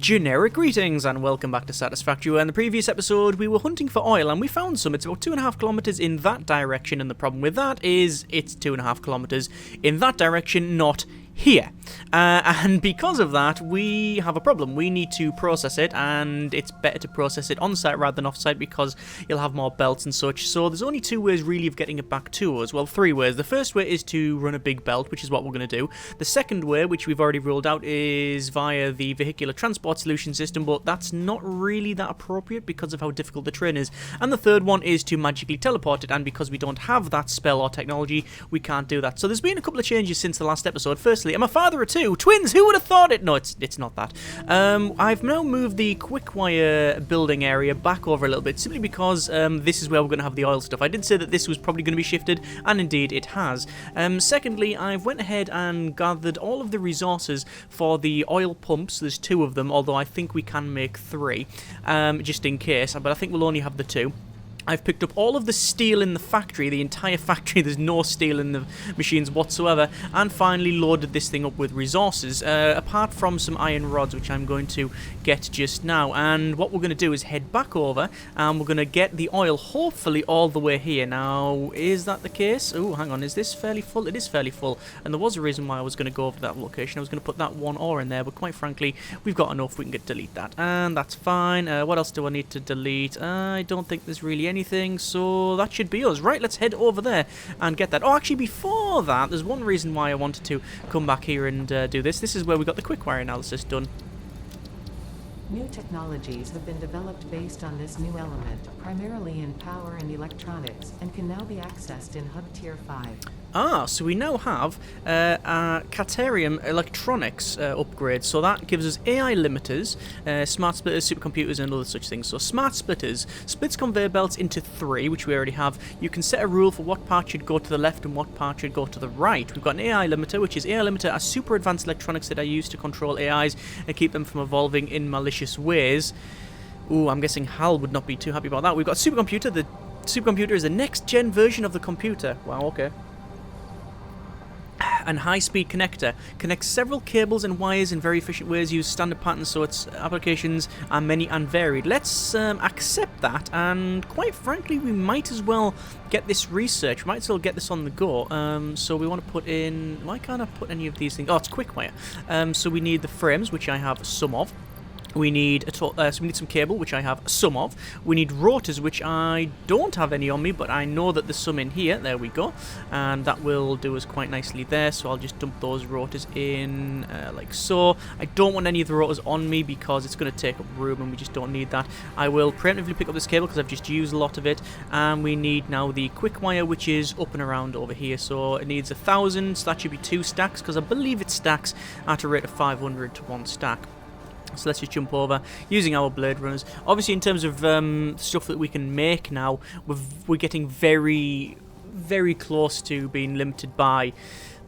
Generic greetings and welcome back to Satisfactory. In the previous episode we were hunting for oil and we found some. It's about 2.5 kilometers in that direction, and the problem with that is it's 2.5 kilometers in that direction, not here. And because of that, we have a problem. We need to process it, and it's better to process it on-site rather than off-site because you'll have more belts and such. So there's only two ways really of getting it back to us. Well, three ways. The first way is to run a big belt, which is what we're going to do. The second way, which we've already ruled out, is via the vehicular transport solution system, but that's not really that appropriate because of how difficult the terrain is. And the third one is to magically teleport it, and because we don't have that spell or technology, we can't do that. So there's been a couple of changes since the last episode. Firstly, I'm a father of two twins. Who would have thought it? No, it's not that. I've now moved the quick wire building area back over a little bit, simply because this is where we're going to have the oil stuff. I did say that this was probably going to be shifted, and indeed it has. Secondly, I've went ahead and gathered all of the resources for the oil pumps. There's two of them, although I think we can make three, just in case, but I think we'll only have the two. I've picked up all of the steel in the factory, the entire factory. There's no steel in the machines whatsoever, and finally loaded this thing up with resources, apart from some iron rods, which I'm going to get just now. And what we're going to do is head back over, and we're going to get the oil, hopefully, all the way here. Now, is that the case? Oh, hang on, is this fairly full? It is fairly full, and there was a reason why I was going to go over to that location. I was going to put that one ore in there, but quite frankly, we've got enough. We can delete that, and that's fine. What else do I need to delete? I don't think there's really anything, so that should be us. Right, let's head over there and get that. Oh, actually, before that, there's one reason why I wanted to come back here and do this. This is where we got the quick wire analysis done. New technologies have been developed based on this new element, primarily in power and electronics, and can now be accessed in Hub Tier 5. Ah, so we now have a Caterium electronics upgrade. So that gives us AI limiters, smart splitters, supercomputers, and other such things. So smart splitters splits conveyor belts into three, which we already have. You can set a rule for what part should go to the left and what part should go to the right. We've got an AI limiter, which is AI limiter are super advanced electronics that are used to control AIs and keep them from evolving in malicious ways. Ooh, I'm guessing Hal would not be too happy about that. We've got supercomputer. The supercomputer is the next gen version of the computer. Wow, okay. And high-speed connector connects several cables and wires in very efficient ways, use standard patterns, so its applications are many and varied. Let's accept that, and quite frankly, we might as well get this research. We might as well get this on the go. So we want to put in... Why can't I put any of these things? Oh, it's quick wire. So we need the frames, which I have some of. We need so we need some cable, which I have some of. We need rotors, which I don't have any on me, but I know that there's some in here. There we go. And that will do us quite nicely there. So I'll just dump those rotors in like so. I don't want any of the rotors on me because it's going to take up room and we just don't need that. I will preemptively pick up this cable because I've just used a lot of it. And we need now the quick wire, which is up and around over here. So it needs 1,000. So that should be 2 stacks because I believe it stacks at a rate of 500 to 1 stack. So let's just jump over using our blade runners. Obviously, in terms of stuff that we can make now, we're getting very, very close to being limited by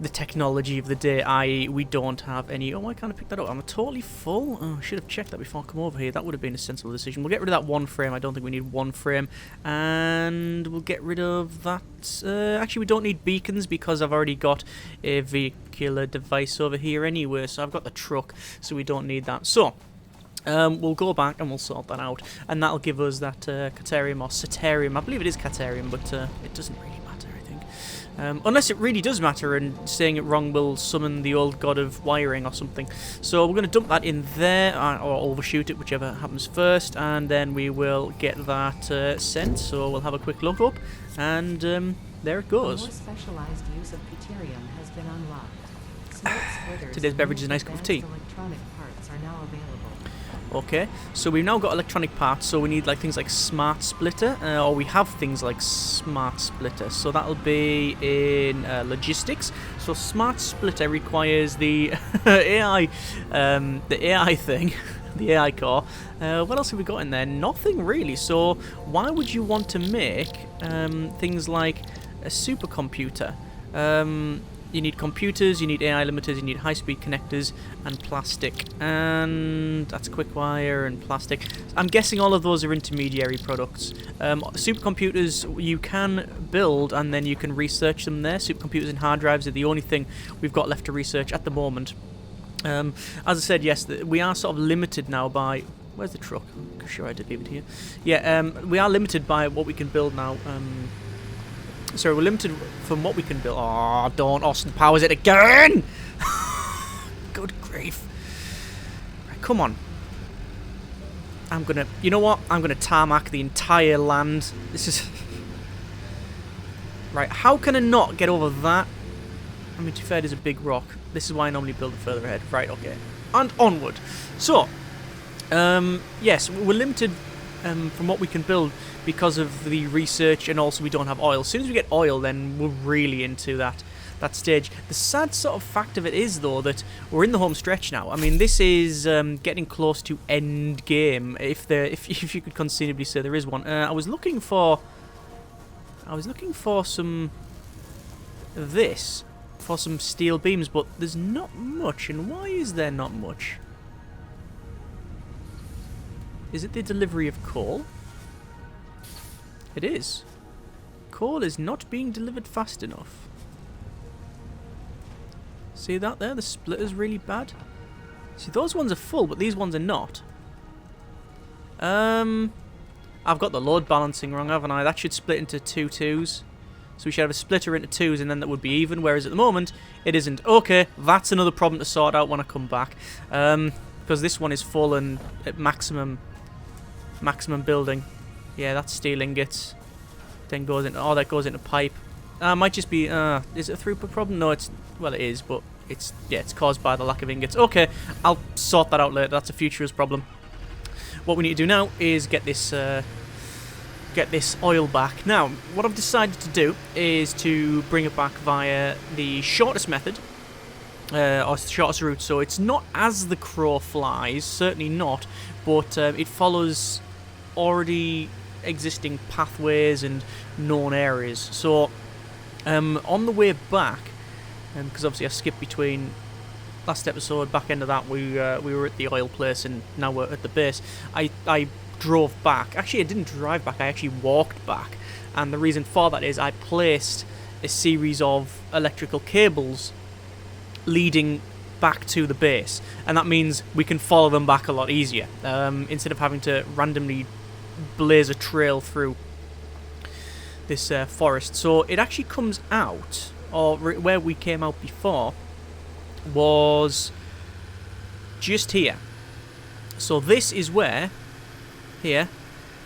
the technology of the day, i.e. we don't have any... Oh, why can't I pick that up? I'm totally full. Oh, I should have checked that before I come over here. That would have been a sensible decision. We'll get rid of that one frame. I don't think we need one frame. And we'll get rid of that... actually, we don't need beacons because I've already got a vehicular device over here anyway. So I've got the truck, so we don't need that. So... we'll go back and we'll sort that out, and that'll give us that Caterium or Saterium. I believe it is Caterium, but it doesn't really matter, I think. Unless it really does matter, and saying it wrong will summon the old god of wiring or something. So we're going to dump that in there, or overshoot it, whichever happens first, and then we will get that sent. So we'll have a quick look up, and there it goes. A more specialized use of Caterium has been unlocked. Smart splitters. Today's beverage is a nice cup of tea. Electronic parts are now available. Okay, so we've now got electronic parts, so we need like things like smart splitter, or we have things like smart splitter, so that'll be in logistics. So smart splitter requires the AI thing, the AI core. What else have we got in there? Nothing really. So why would you want to make things like a supercomputer? You need computers, you need AI limiters, you need high-speed connectors, and plastic. And that's quick wire and plastic. I'm guessing all of those are intermediary products. Supercomputers you can build and then you can research them there. Supercomputers and hard drives are the only thing we've got left to research at the moment. As I said, yes, we are sort of limited now by... Where's the truck? Sure, I did leave it here. Yeah, we are limited by what we can build now. Sorry, we're limited from what we can build. Oh, don't Austin Powers it again! Good grief. Right, come on. I'm gonna... You know what? I'm gonna tarmac the entire land. This is... Right, how can I not get over that? I mean, to be fair, there's a big rock. This is why I normally build it further ahead. Right, okay. And onward. So, yes, we're limited from what we can build because of the research, and also we don't have oil. As soon as we get oil, then we're really into that stage. The sad sort of fact of it is, though, that we're in the home stretch now. I mean, this is getting close to end game, if you could conceivably say there is one. I was looking for some of this. For some steel beams, but there's not much. And why is there not much? Is it the delivery of coal? It is. Coal is not being delivered fast enough. See that there? The splitter's really bad. See, those ones are full, but these ones are not. I've got the load balancing wrong, haven't I? That should split into 2 twos. So we should have a splitter into 2s, and then that would be even, whereas at the moment, it isn't. Okay, that's another problem to sort out when I come back. Because this one is full and at maximum building. Yeah, that's steel ingots. Then goes into... Oh, that goes into pipe. Might just be... is it a throughput problem? No, it's... Well, it is, but it's... Yeah, it's caused by the lack of ingots. Okay, I'll sort that out later. That's a futurist problem. What we need to do now is get this oil back. Now, what I've decided to do is to bring it back via the shortest method, or shortest route. So it's not as the crow flies, certainly not, but it follows already existing pathways and known areas. So on the way back, because obviously I skipped between last episode, back end of that, we were at the oil place, and now we're at the base. I drove back. Actually, I didn't drive back, I actually walked back. And the reason for that is I placed a series of electrical cables leading back to the base. And that means we can follow them back a lot easier. Instead of having to randomly blaze a trail through this forest. So it actually comes out, or where we came out before, was just here. So this is where... Here,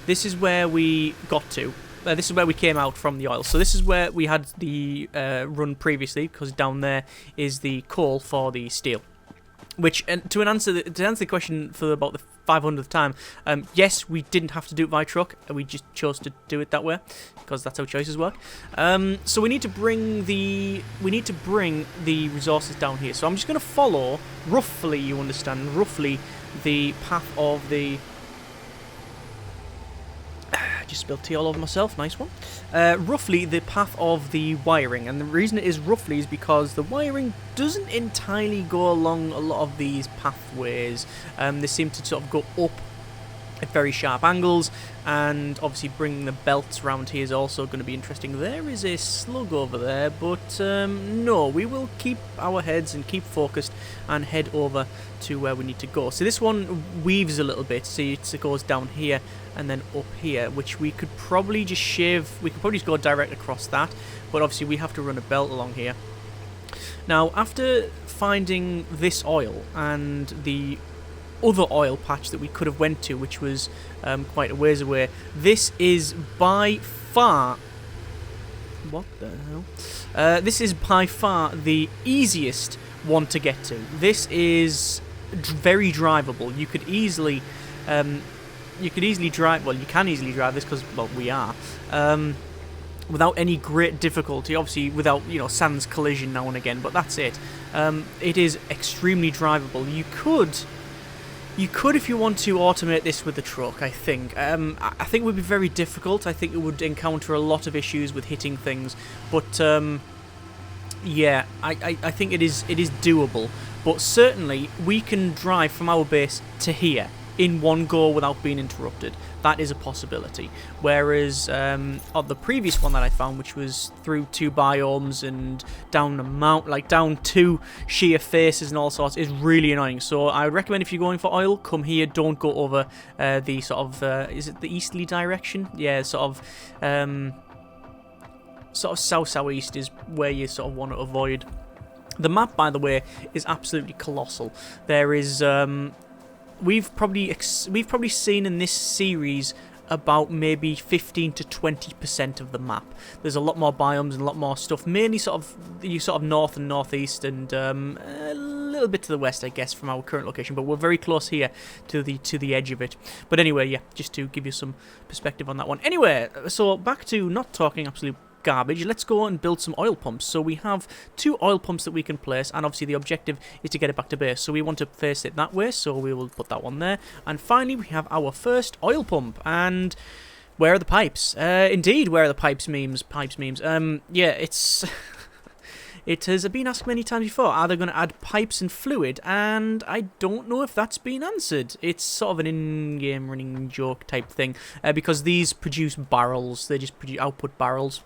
this is where we got to. This is where we came out from the oil. So this is where we had the run previously, because down there is the coal for the steel. Which, to answer the question for about the 500th time, yes, we didn't have to do it by truck. We just chose to do it that way because that's how choices work. So we need to bring the resources down here. So I'm just going to follow roughly, you understand, roughly the path of the... Just spilled tea all over myself, nice one. Roughly the path of the wiring, and the reason it is roughly is because the wiring doesn't entirely go along a lot of these pathways. They seem to sort of go up at very sharp angles, and obviously bringing the belts around here is also going to be interesting. There is a slug over there, but no, we will keep our heads and keep focused and head over to where we need to go. So this one weaves a little bit, see, it goes down here and then up here, which we could probably just shave. We could probably just go direct across that, but obviously we have to run a belt along here. Now, after finding this oil and the other oil patch that we could have went to, which was quite a ways away, this is by far... What the hell? This is by far the easiest one to get to. This is very drivable. You could easily drive... Well, you can easily drive this because, well, we are. Without any great difficulty, obviously without, sans collision now and again, but that's it. It is extremely drivable. You could, if you want to, automate this with the truck, I think. I think it would be very difficult. I think it would encounter a lot of issues with hitting things. But, yeah, I think it is doable. But certainly, we can drive from our base to here. in one go without being interrupted. That is a possibility. Whereas on the previous one that I found, which was through 2 biomes and down a mount, like down 2 sheer faces and all sorts, is really annoying. So I would recommend if you're going for oil, come here. Don't go over the sort of is it the easterly direction? Yeah, sort of south-southeast is where you sort of want to avoid. The map, by the way, is absolutely colossal. There is we've probably seen in this series about maybe 15 to 20% of the map. There's a lot more biomes and a lot more stuff, mainly sort of north and northeast, and a little bit to the west, I guess, from our current location. But we're very close here to the edge of it. But anyway, yeah, just to give you some perspective on that one. Anyway, so back to not talking absolute garbage, let's go and build some oil pumps. So we have 2 oil pumps that we can place, and obviously the objective is to get it back to base, so we want to face it that way, so we will put that one there. And finally we have our first oil pump. And where are the pipes? Indeed, where are the pipes memes? Yeah, it's it has been asked many times before, are they going to add pipes and fluid? And I don't know if that's been answered. It's sort of an in-game running joke type thing, because these produce barrels. They just output barrels,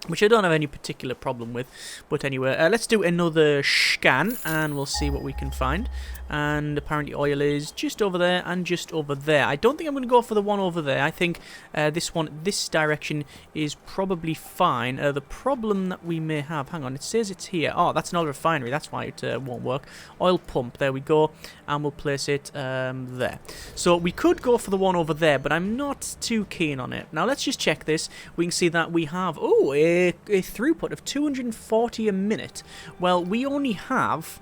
which I don't have any particular problem with. But anyway, let's do another scan, and we'll see what we can find. And apparently oil is just over there and just over there. I don't think I'm going to go for the one over there. I think this direction is probably fine. The problem that we may have, hang on, it says it's here. Oh, that's an oil refinery, that's why it won't work. Oil pump, there we go, and we'll place it there. So we could go for the one over there, but I'm not too keen on it. Now let's just check this. We can see that we have, a throughput of 240 a minute. Well, we only have,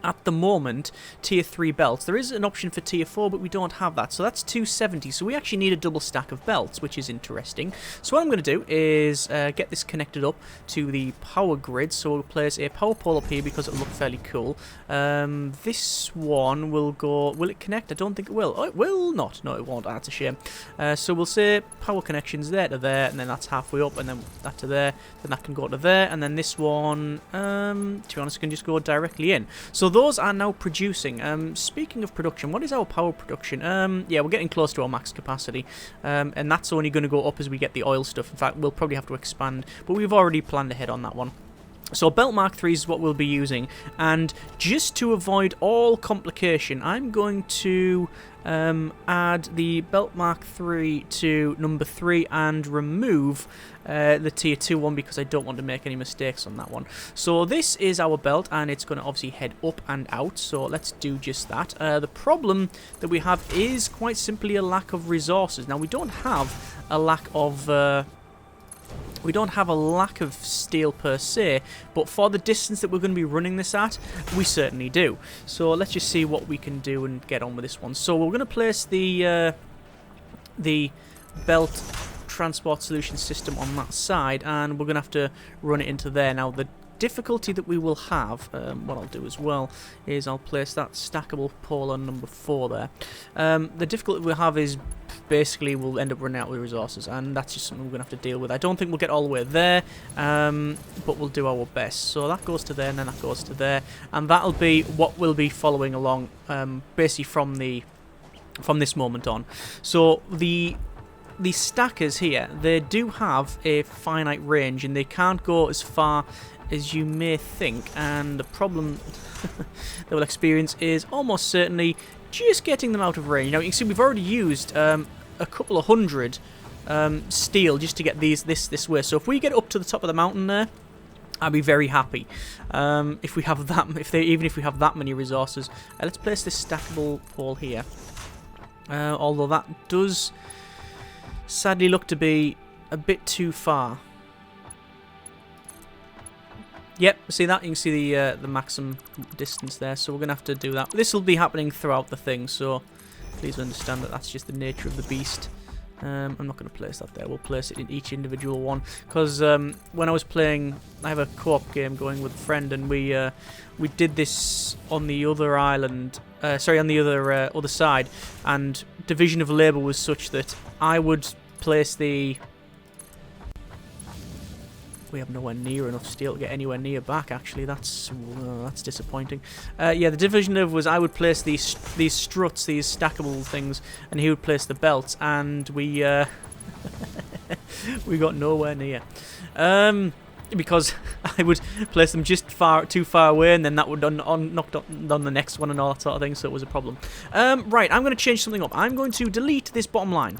at the moment, tier 3 belts. There is an option for tier 4, but we don't have that. So that's 270. So we actually need a double stack of belts, which is interesting. So what I'm going to do is get this connected up to the power grid. So we'll place a power pole up here because it'll look fairly cool. This one will go... Will it connect? I don't think it will. Oh, it will not. No, it won't. That's a shame. So we'll say power connections there to there, and then that's halfway up, and then that to there. Then that can go to there, and then this one, to be honest, can just go directly in. So those are now producing. Speaking of production, what is our power production? Yeah, we're getting close to our max capacity, and that's only going to go up as we get the oil stuff. In fact, we'll probably have to expand, but we've already planned ahead on that one. So Belt Mark 3 is what we'll be using, and just to avoid all complication, I'm going to add the Belt Mark 3 to number 3 and remove the tier 2 one because I don't want to make any mistakes on that one. So this is our belt, and it's going to obviously head up and out, so let's do just that. The problem that we have is quite simply a lack of resources. Now, we don't have a lack of... We don't have a lack of steel per se, but for the distance that we're going to be running this at, we certainly do. So let's just see what we can do and get on with this one. So we're going to place the belt transport solution system on that side, and we're going to have to run it into there. Now, the difficulty that we will have, what I'll do as well, is I'll place that stackable pole on number 4 there. The difficulty we'll have is basically we'll end up running out of resources, and that's just something we're going to have to deal with. I don't think we'll get all the way there, but we'll do our best. So that goes to there, and then that goes to there, and that'll be what we'll be following along, basically from this moment on. So the stackers here, they do have a finite range, and they can't go as far as you may think, and the problem that we'll experience is almost certainly just getting them out of range. Now you can see we've already used a couple of hundred steel just to get this way. So if we get up to the top of the mountain there, I'll be very happy. If we have that, even if we have that many resources. Let's place this stackable pole here. Although that does sadly look to be a bit too far. Yep, see that? You can see the maximum distance there, so we're going to have to do that. This will be happening throughout the thing, so please understand that that's just the nature of the beast. I'm not going to place that there. We'll place it in each individual one, because when I was playing, I have a co-op game going with a friend, and we did this on the other island, sorry, on the other side, and division of labour was such that I would place the... We have nowhere near enough steel to get anywhere near back, actually. That's disappointing. Yeah, the division of was I would place these struts, these stackable things, and he would place the belts, and we we got nowhere near. Because I would place them just too far away, and then that would knock on the next one and all that sort of thing, so it was a problem. Right, I'm going to change something up. I'm going to delete this bottom line.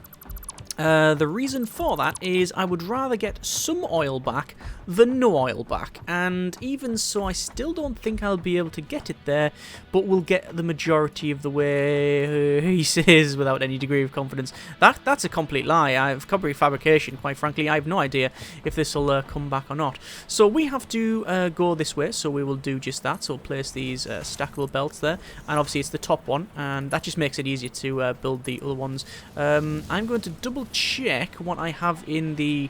The reason for that is I would rather get some oil back than no oil back, and even so I still don't think I'll be able to get it there, but we'll get the majority of the way, he says without any degree of confidence. That's a complete lie. I've copyright fabrication, quite frankly. I have no idea if this will come back or not. So we have to go this way, so we will do just that. So we'll place these stackable belts there, and obviously it's the top one, and that just makes it easier to build the other ones. I'm going to double check what I have in the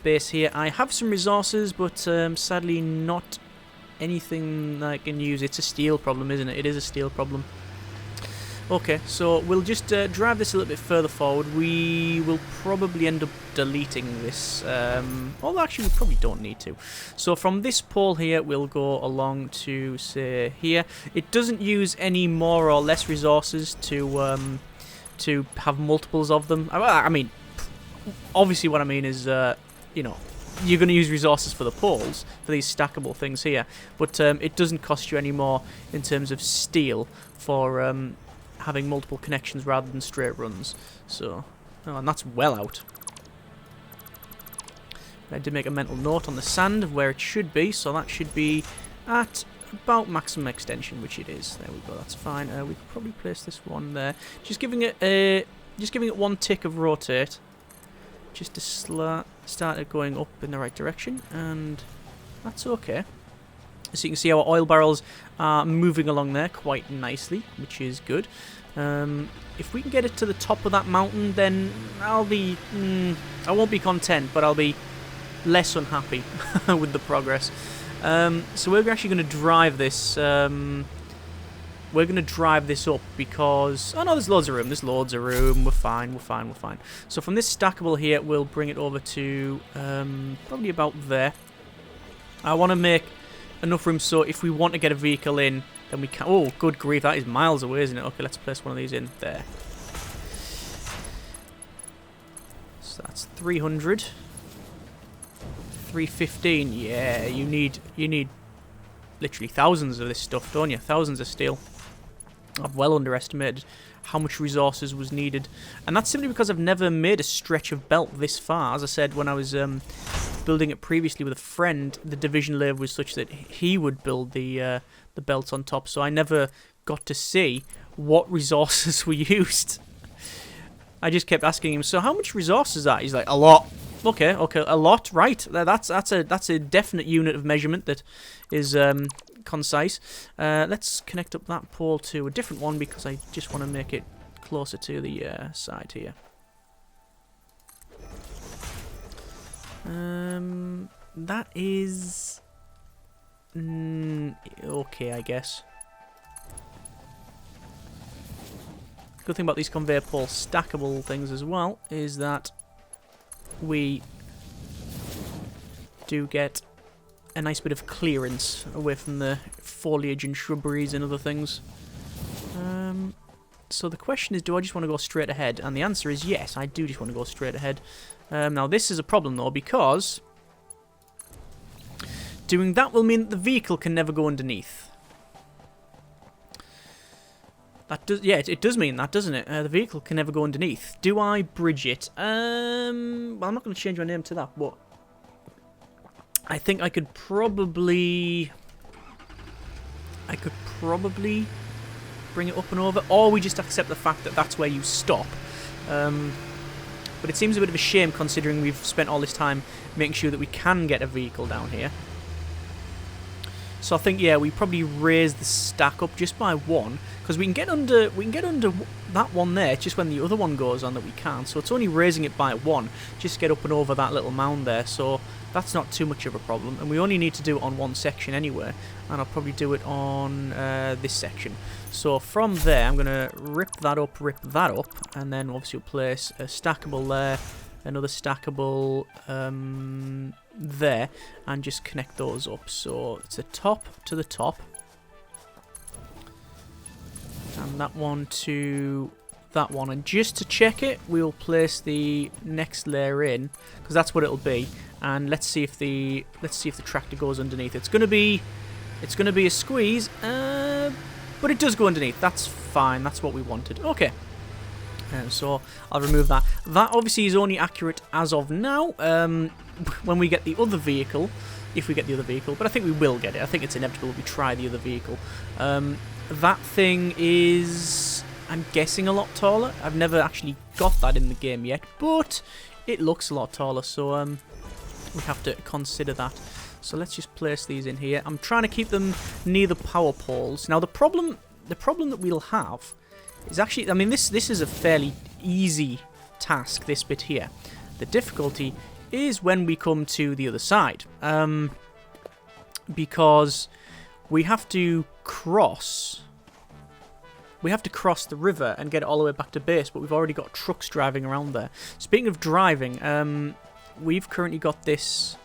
base here. I have some resources, but sadly not anything I can use. It's a steel problem, isn't it? It is a steel problem. Okay, so we'll just drive this a little bit further forward. We will probably end up deleting this. Although actually we probably don't need to. So from this pole here, we'll go along to, say, here. It doesn't use any more or less resources to have multiples of them. I mean, obviously what I mean is, you know, you're going to use resources for the poles, for these stackable things here, but it doesn't cost you any more in terms of steel for having multiple connections rather than straight runs. So, oh, and that's well out. I did make a mental note on the sand of where it should be, so that should be at about maximum extension, which it is. There we go. That's fine. We could probably place this one there. Just giving it one tick of rotate, just to start it going up in the right direction, and that's okay. So you can see our oil barrels are moving along there quite nicely, which is good. If we can get it to the top of that mountain, then I'll be... I won't be content, but I'll be less unhappy with the progress. So we're actually going to drive this. We're going to drive this up because... Oh no, there's loads of room. There's loads of room. We're fine. We're fine. We're fine. So from this stackable here, we'll bring it over to probably about there. I want to make enough room so if we want to get a vehicle in, then we can... Oh, good grief. That is miles away, isn't it? Okay, let's place one of these in there. So that's 300. 315. Yeah, you need literally thousands of this stuff, don't you? Thousands of steel. I've well underestimated how much resources was needed, and that's simply because I've never made a stretch of belt this far. As I said, when I was building it previously with a friend, the division lathe was such that he would build the belts on top, so I never got to see what resources were used. I just kept asking him, so how much resources is that? He's like, a lot. Okay, a lot, right. That's a definite unit of measurement that is concise. Let's connect up that pole to a different one because I just want to make it closer to the side here. That is... okay, I guess. Good thing about these conveyor pole stackable things as well is that we do get a nice bit of clearance away from the foliage and shrubberies and other things. So the question is, do I just want to go straight ahead? And the answer is yes, I do just want to go straight ahead. Now this is a problem though, because doing that will mean that the vehicle can never go underneath. That does, yeah, it does mean that, doesn't it? The vehicle can never go underneath. Do I bridge it? Well, I'm not going to change my name to that, but I think I could probably bring it up and over, or we just accept the fact that that's where you stop. But it seems a bit of a shame considering we've spent all this time making sure that we can get a vehicle down here. So I think, yeah, we probably raise the stack up just by one, because we can get under that one there. It's just when the other one goes on that we can't. So it's only raising it by one, just get up and over that little mound there. So that's not too much of a problem, and we only need to do it on one section anyway. And I'll probably do it on this section. So from there, I'm gonna rip that up, and then obviously we'll place a stackable there, another stackable. there and just connect those up. So it's a top to the top. And that one to that one. And just to check it, we'll place the next layer in, because that's what it'll be. And let's see if the tractor goes underneath. It's gonna be a squeeze, but it does go underneath. That's fine. That's what we wanted. Okay. So I'll remove that. That obviously is only accurate as of now. When we get the other vehicle, if we get the other vehicle, but I think we will get it. I think it's inevitable we try the other vehicle. That thing is, I'm guessing, a lot taller. I've never actually got that in the game yet, but it looks a lot taller, so we have to consider that. So let's just place these in here. I'm trying to keep them near the power poles. Now the problem that we'll have is actually, I mean, this is a fairly easy task, this bit here. The difficulty is when we come to the other side, because we have to cross the river and get it all the way back to base, but we've already got trucks driving around there. Speaking of driving, we've currently got this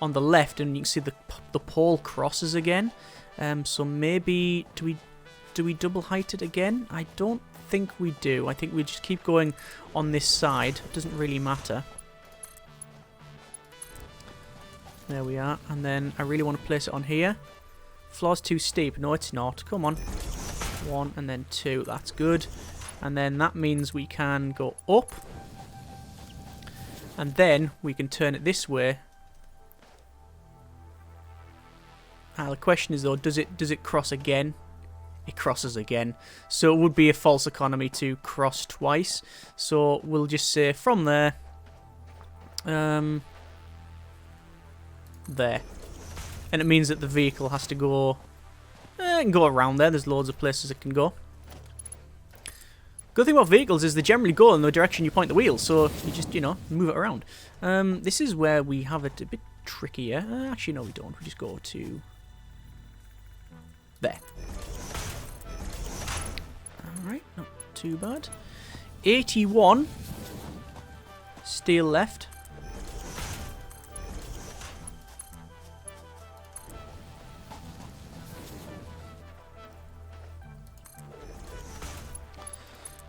on the left, and you can see the pole crosses again. So maybe do we double height it again? I don't think we do. I think we just keep going on this side. It doesn't really matter. There we are. And then I really want to place it on here. Floor's too steep. No, it's not. Come on. 1 and then 2. That's good. And then that means we can go up. And then we can turn it this way. The question is though, does it cross again? It crosses again. So it would be a false economy to cross twice. So we'll just say from there. There. And it means that the vehicle has to go... it can go around there. There's loads of places it can go. Good thing about vehicles is they generally go in the direction you point the wheel. So you just, move it around. This is where we have it a bit trickier. Actually, no, we don't. We just go to... there. Alright, not too bad. 81. Steel left.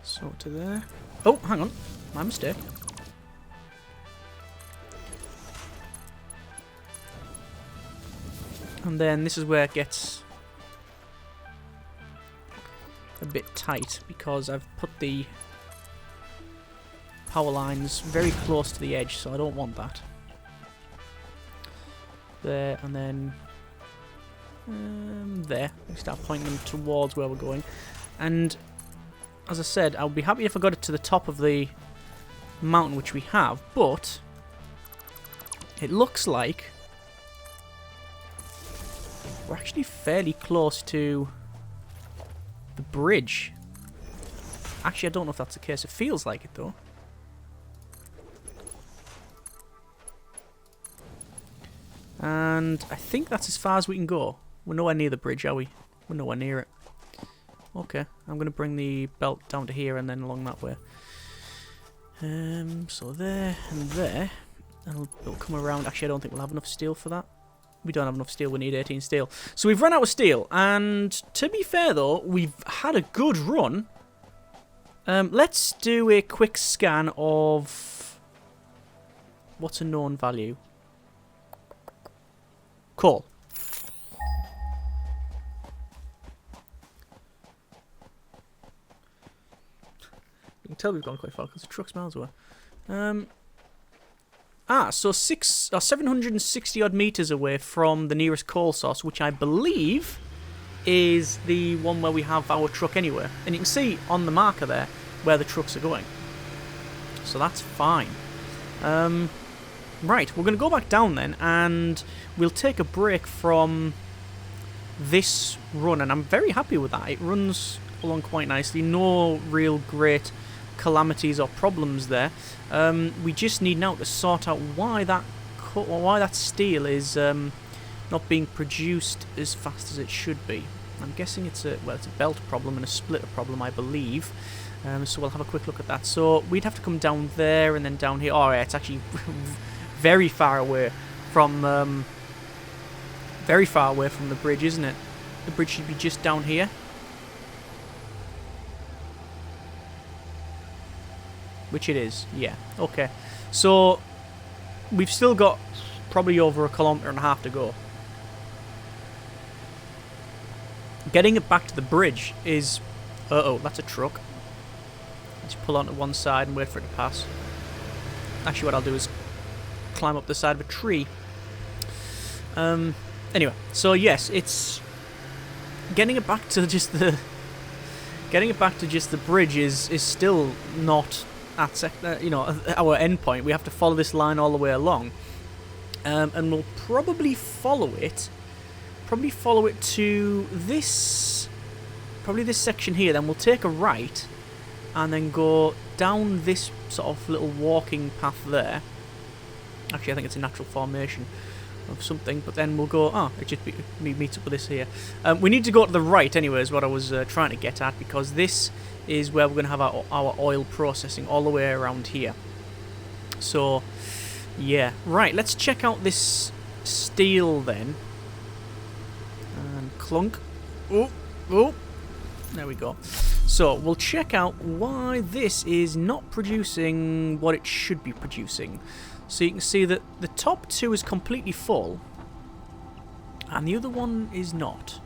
So to there. Oh, hang on. My mistake. And then this is where it gets a bit tight, because I've put the power lines very close to the edge, so I don't want that. There, and then there. We start pointing them towards where we're going. And as I said, I'll be happy if I got it to the top of the mountain, which we have, but it looks like we're actually fairly close to the bridge. Actually, I don't know if that's the case. It feels like it, though. And I think that's as far as we can go. We're nowhere near the bridge, are we? We're nowhere near it. Okay, I'm going to bring the belt down to here and then along that way. So there and there. And it'll come around. Actually, I don't think we'll have enough steel for that. We don't have enough steel. We need 18 steel. So we've run out of steel. And to be fair, though, we've had a good run. Let's do a quick scan of... what's a known value? Coal. You can tell we've gone quite far because the truck's miles away. So 760 odd meters away from the nearest coal source, which I believe is the one where we have our truck anyway. And you can see on the marker there where the trucks are going. So that's fine. Right, we're going to go back down then, and we'll take a break from this run, and I'm very happy with that. It runs along quite nicely. No real great calamities or problems there. We just need now to sort out why that steel is not being produced as fast as it should be. I'm guessing it's a belt problem and a splitter problem, I believe. So we'll have a quick look at that. So we'd have to come down there and then down here. Oh yeah, it's actually very far away from very far away from the bridge, isn't it? The bridge should be just down here. Which it is, yeah. Okay. So, we've still got probably over 1.5 kilometers to go. Getting it back to the bridge is... Uh-oh, that's a truck. Let's pull onto one side and wait for it to pass. Actually, what I'll do is climb up the side of a tree. Anyway, so yes, it's... Getting it back to just the... Getting it back to just the bridge is still not at our end point. We have to follow this line all the way along. And we'll probably follow it. Probably follow it to this... Probably this section here. Then we'll take a right. And then go down this sort of little walking path there. Actually, I think it's a natural formation of something. But then we'll go... Oh, it just meets up with this here. We need to go to the right anyway, is what I was trying to get at. Because this is where we're going to have our oil processing all the way around here. So, yeah. Right, let's check out this steel then. And clunk. Oh, oh. There we go. So, we'll check out why this is not producing what it should be producing. So you can see that the top two is completely full. And the other one is not.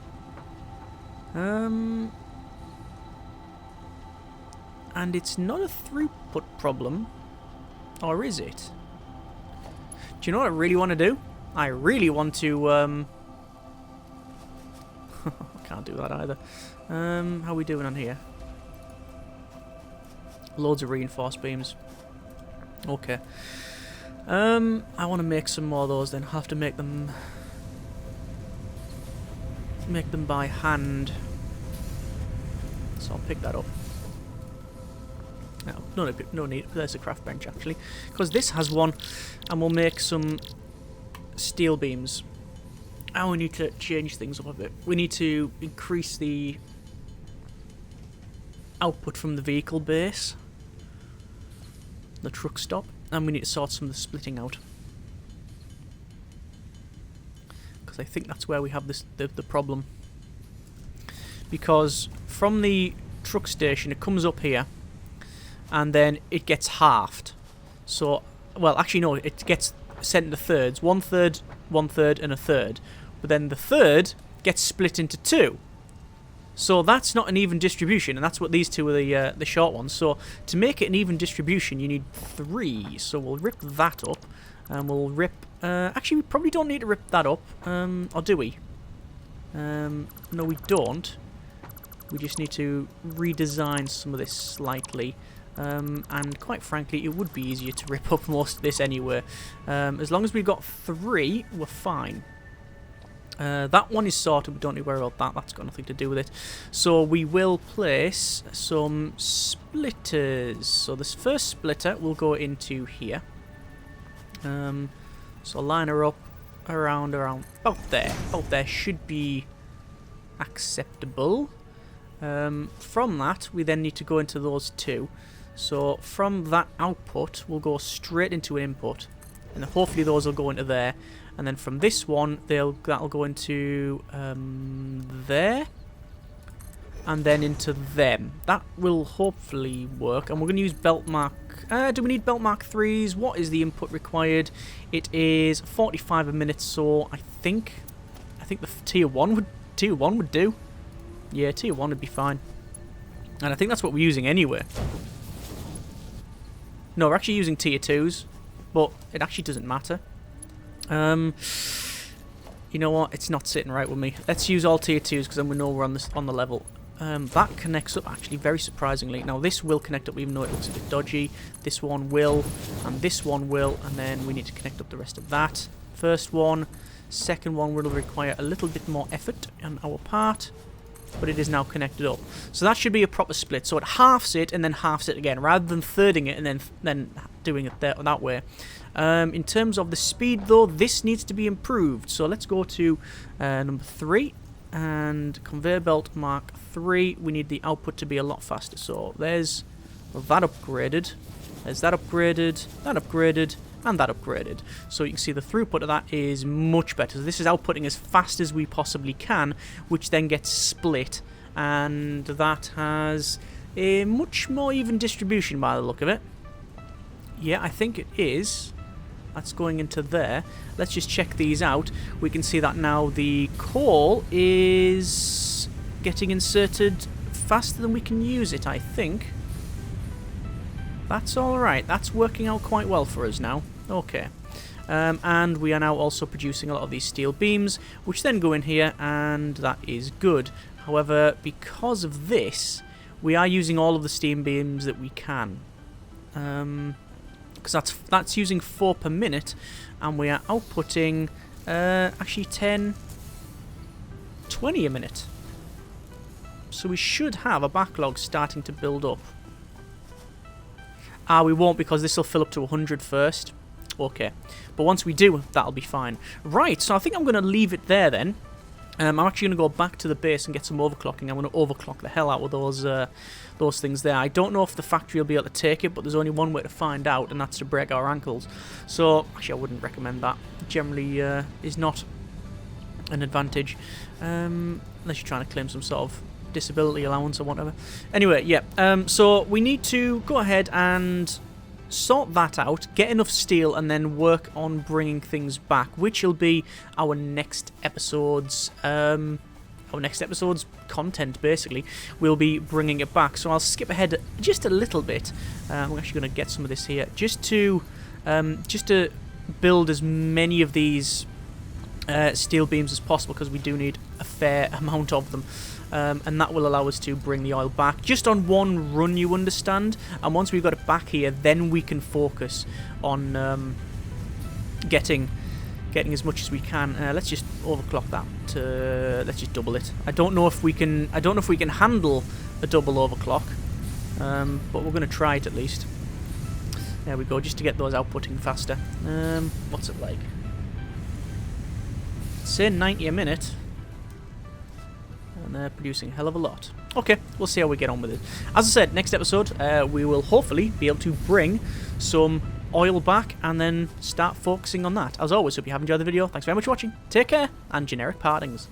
And it's not a throughput problem. Or is it? Do you know what I really want to do? I really want to... Can't do that either. How are we doing on here? Loads of reinforced beams. Okay. I want to make some more of those then. I'll have to make them by hand. So I'll pick that up. No need. There's a craft bench actually. Because this has one. And we'll make some steel beams. And we need to change things up a bit. We need to increase the output from the vehicle base. The truck stop. And we need to sort some of the splitting out. Because I think that's where we have the problem. Because from the truck station it comes up here. And then it gets halved. So, well actually no, it gets sent into thirds. 1/3, 1/3 and a third. But then the third gets split into two. So that's not an even distribution, and that's what these two are the short ones. So to make it an even distribution, you need 3. So we'll rip that up, and we'll rip... actually, we probably don't need to rip that up, or do we? No, we don't. We just need to redesign some of this slightly. And quite frankly, it would be easier to rip up most of this anyway. As long as we've got 3, we're fine. That one is sorted, we don't need to worry about that, that's got nothing to do with it. So we will place some splitters. So this first splitter will go into here. So line her up around, about there. About there should be acceptable. From that, we then need to go into those two. So from that output, we'll go straight into an input. And hopefully those will go into there. And then from this one, that'll go into there. And then into them. That will hopefully work. And we're going to use belt mark... do we need belt mark 3s? What is the input required? It is 45 a minute, so I think the tier 1 would do. Yeah, tier 1 would be fine. And I think that's what we're using anyway. No, we're actually using tier 2s. But it actually doesn't matter. You know what? It's not sitting right with me. Let's use all tier 2s because then we know we're on the level. That connects up actually very surprisingly. Now this will connect up even though it looks a bit dodgy. This one will, and this one will, and then we need to connect up the rest of that. First one, second one will require a little bit more effort on our part. But it is now connected up. So that should be a proper split. So it halves it and then halves it again, rather than thirding it and then doing it that way. In terms of the speed, though, this needs to be improved. So let's go to number 3. And conveyor belt mark 3. We need the output to be a lot faster. So there's that upgraded. There's that upgraded. That upgraded. and that upgraded. So you can see the throughput of that is much better. So this is outputting as fast as we possibly can, which then gets split, and that has a much more even distribution by the look of it. Yeah, I think it is. That's going into there. Let's just check these out. We can see that now the coal is getting inserted faster than we can use it, I think. That's alright. That's working out quite well for us now. Okay. And we are now also producing a lot of these steel beams, which then go in here, and that is good. However, because of this, we are using all of the steam beams that we can. Because that's using 4 per minute, and we are outputting actually 10, 20 a minute. So we should have a backlog starting to build up. We won't, because this will fill up to 100 first. Okay, but once we do, that'll be fine. Right, so I think I'm going to leave it there then. I'm actually going to go back to the base and get some overclocking. I'm going to overclock the hell out of those things there. I don't know if the factory will be able to take it, but there's only one way to find out, and that's to break our ankles. So, actually, I wouldn't recommend that. It generally is not an advantage, unless you're trying to claim some sort of disability allowance or whatever. Anyway, yeah, so we need to go ahead and sort that out, get enough steel, and then work on bringing things back, which will be our next episode's content. Basically, we'll be bringing it back. So I'll skip ahead just a little bit. I'm actually going to get some of this here, just to build as many of these steel beams as possible, because we do need a fair amount of them. And that will allow us to bring the oil back just on one run, you understand, and once we've got it back here, then we can focus on getting as much as we can. Let's just overclock that to, let's just double it. I don't know if we can handle a double overclock, but we're going to try it at least. There we go, just to get those outputting faster. What's it like? Say 90 a minute. And they're producing a hell of a lot. Okay, we'll see how we get on with it. As I said, next episode, we will hopefully be able to bring some oil back and then start focusing on that. As always, hope you have enjoyed the video. Thanks very much for watching. Take care, and generic partings.